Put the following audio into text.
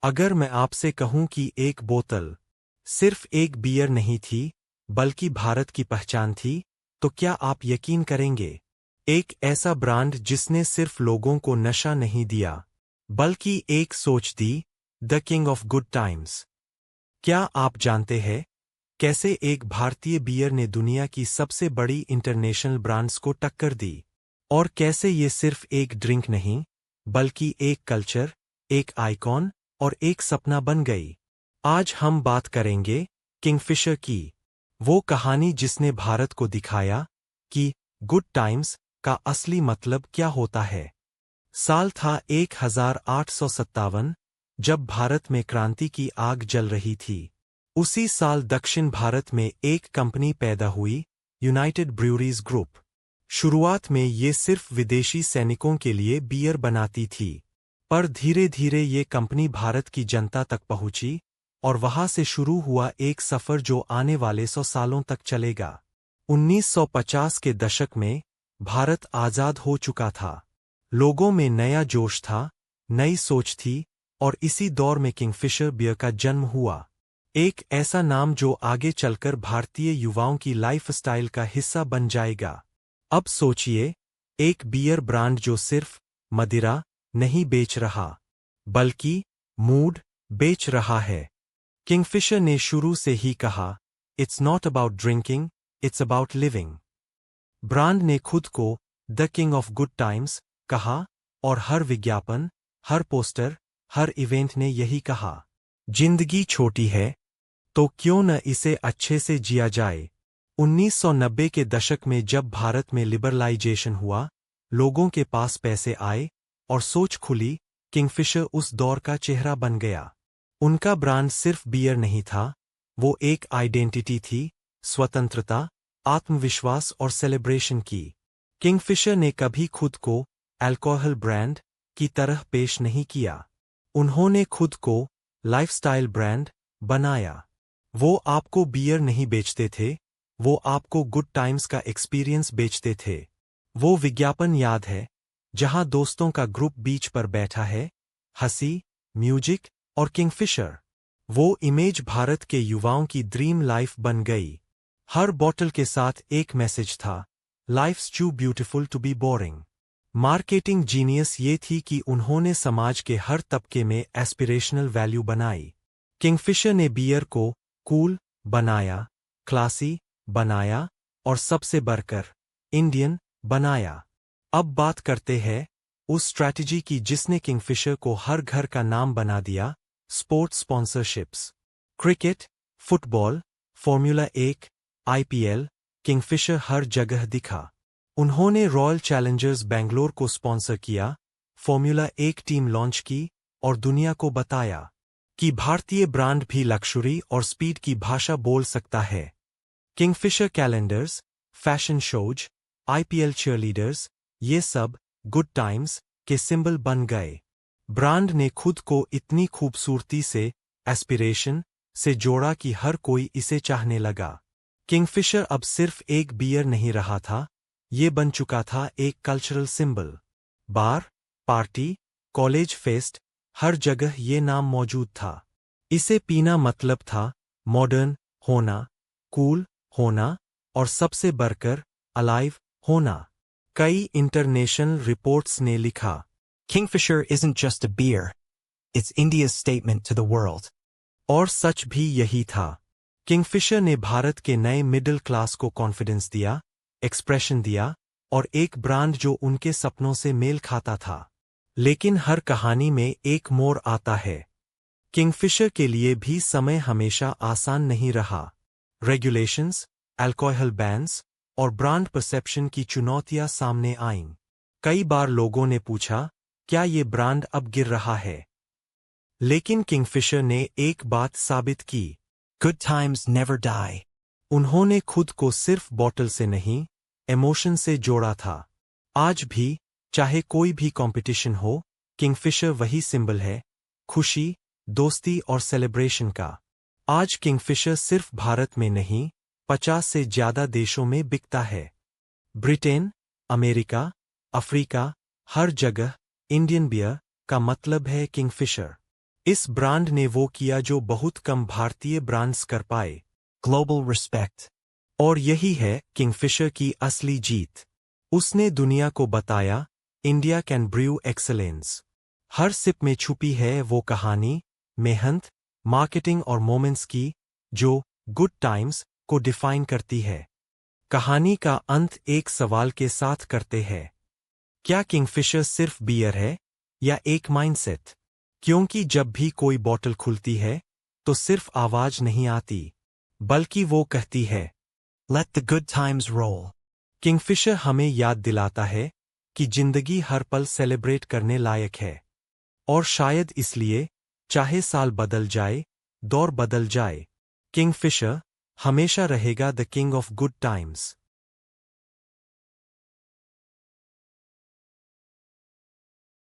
अगर मैं आपसे कहूं कि एक बोतल सिर्फ एक बियर नहीं थी, बल्कि भारत की पहचान थी, तो क्या आप यकीन करेंगे? एक ऐसा ब्रांड जिसने सिर्फ लोगों को नशा नहीं दिया, बल्कि एक सोच दी, the king of good times. क्या आप जानते हैं कैसे एक भारतीय बियर ने दुनिया की सबसे बड़ी इंटरनेशनल ब्रांड्स को टक्कर दी? और कैसे ये सिर्फ एक ड्रिंक नहीं, बल्कि एक कल्चर, एक आइकॉन और एक सपना बन गई? आज हम बात करेंगे किंगफिशर की, वो कहानी जिसने भारत को दिखाया कि गुड टाइम्स का असली मतलब क्या होता है। साल था 1857, जब भारत में क्रांति की आग जल रही थी। उसी साल दक्षिण भारत में एक कंपनी पैदा हुई, यूनाइटेड ब्रूअरीज ग्रुप। शुरुआत में ये सिर्फ विदेशी सैनिकों के लिए बियर बनाती थी, पर धीरे धीरे ये कंपनी भारत की जनता तक पहुंची, और वहां से शुरू हुआ एक सफर जो आने वाले 100 सालों तक चलेगा। 1950 के दशक में भारत आजाद हो चुका था। लोगों में नया जोश था, नई सोच थी, और इसी दौर में किंगफिशर बियर का जन्म हुआ। एक ऐसा नाम जो आगे चलकर भारतीय युवाओं की लाइफस्टाइल का हिस्सा बन जाएगा। अब सोचिए, एक बियर ब्रांड जो सिर्फ मदिरा नहीं बेच रहा, बल्कि मूड बेच रहा है। किंगफिशर ने शुरू से ही कहा, it's not about drinking, it's about living. Brand ने खुद को the king of good times कहा, और हर विज्ञापन, हर पोस्टर, हर इवेंट ने यही कहा। जिंदगी छोटी है, तो क्यों न इसे अच्छे से जिया जाए। 1990 के दशक में जब भारत में लिबरलाइजेशन हुआ, लोगों के पास पैसे आए और सोच खुली, किंगफिशर उस दौर का चेहरा बन गया। उनका ब्रांड सिर्फ बियर नहीं था, वो एक आइडेंटिटी थी, स्वतंत्रता, आत्मविश्वास और सेलिब्रेशन की। किंगफिशर ने कभी खुद को अल्कोहल ब्रांड की तरह पेश नहीं किया। उन्होंने खुद को लाइफस्टाइल ब्रांड बनाया। वो आपको बियर नहीं बेचते थे, वो आपको गुड टाइम्स का एक्सपीरियंस बेचते थे। वो विज्ञापन याद है, जहां दोस्तों का ग्रुप बीच पर बैठा है, हंसी, म्यूजिक और किंगफिशर। वो इमेज भारत के युवाओं की ड्रीम लाइफ बन गई। हर बॉटल के साथ एक मैसेज था, life's too beautiful to be boring. Marketing genius ये थी कि उन्होंने समाज के हर तबके में एस्पिरेशनल वैल्यू बनाई। किंगफिशर ने बियर को कूल बनाया, क्लासी बनाया, और सबसे बढ़कर इंडियन बनाया। अब बात करते हैं उस स्ट्रैटेजी की जिसने किंगफिशर को हर घर का नाम बना दिया, sports sponsorships. Cricket, football, formula 1, IPL, Kingfisher हर जगह दिखा। उन्होंने रॉयल चैलेंजर्स बेंगलोर को स्पॉन्सर किया, फॉर्मूला 1 टीम लॉन्च की, और दुनिया को बताया कि भारतीय ब्रांड भी लक्जरी और स्पीड की भाषा बोल सकता है। Kingfisher calendars, fashion shows, IPL cheerleaders, ये सब गुड टाइम्स के सिंबल बन गए। ब्रांड ने खुद को इतनी खूबसूरती से, एस्पिरेशन से जोड़ा कि हर कोई इसे चाहने लगा। किंगफिशर अब सिर्फ एक बियर नहीं रहा था, ये बन चुका था एक कल्चरल सिंबल। बार, पार्टी, कॉलेज फेस्ट, हर जगह ये नाम मौजूद था। इसे पीना मतलब था मॉडर्न होना, कूल होना, और सबसे बढ़कर अलाइव होना। कई इंटरनेशनल रिपोर्ट्स ने लिखा, Kingfisher isn't just a beer, it's India's statement to the world. और सच भी यही था। किंगफिशर ने भारत के नए मिडिल क्लास को कॉन्फिडेंस दिया, एक्सप्रेशन दिया, और एक ब्रांड जो उनके सपनों से मेल खाता था। लेकिन हर कहानी में एक मोड़ आता है। किंगफिशर के लिए भी समय हमेशा आसान नहीं रहा। रेगुलेशंस, अल्कोहल बैन्स और ब्रांड परसेप्शन की चुनौतियां सामने आईं। कई बार लोगों ने पूछा, क्या ये ब्रांड अब गिर रहा है? लेकिन किंगफिशर ने एक बात साबित की, Good times never die. उन्होंने खुद को सिर्फ बॉटल से नहीं, इमोशन से जोड़ा था। आज भी, चाहे कोई भी कंपटीशन हो, किंगफिशर वही सिंबल है, खुशी, दोस्ती और सेलिब्रेशन का। आज किंगफिशर सिर्फ भारत में नहीं, 50 से ज्यादा देशों में बिकता है। ब्रिटेन, अमेरिका, अफ्रीका, हर जगह इंडियन बियर का मतलब है किंगफिशर। इस ब्रांड ने वो किया जो बहुत कम भारतीय ब्रांड्स कर पाए। Global respect. और यही है किंगफिशर की असली जीत। उसने दुनिया को बताया, इंडिया कैन ब्रू एक्सेलेंस। हर सिप में छुपी है वो कहानी, मेहनत, मार्केटिंग और मोमेंट्स की, जो गुड टाइम्स को डिफाइन करती है। कहानी का अंत एक सवाल के साथ करते हैं। क्या किंगफिशर सिर्फ बियर है या एक माइंडसेट? क्योंकि जब भी कोई बॉटल खुलती है तो सिर्फ आवाज नहीं आती, बल्कि वो कहती है, Let the good times roll. Kingfisher हमें याद दिलाता है कि जिंदगी हर पल सेलिब्रेट करने लायक है। और शायद इसलिए, चाहे साल बदल जाए, दौर बदल जाए, किंगफिशर हमेशा रहेगा the king of good times.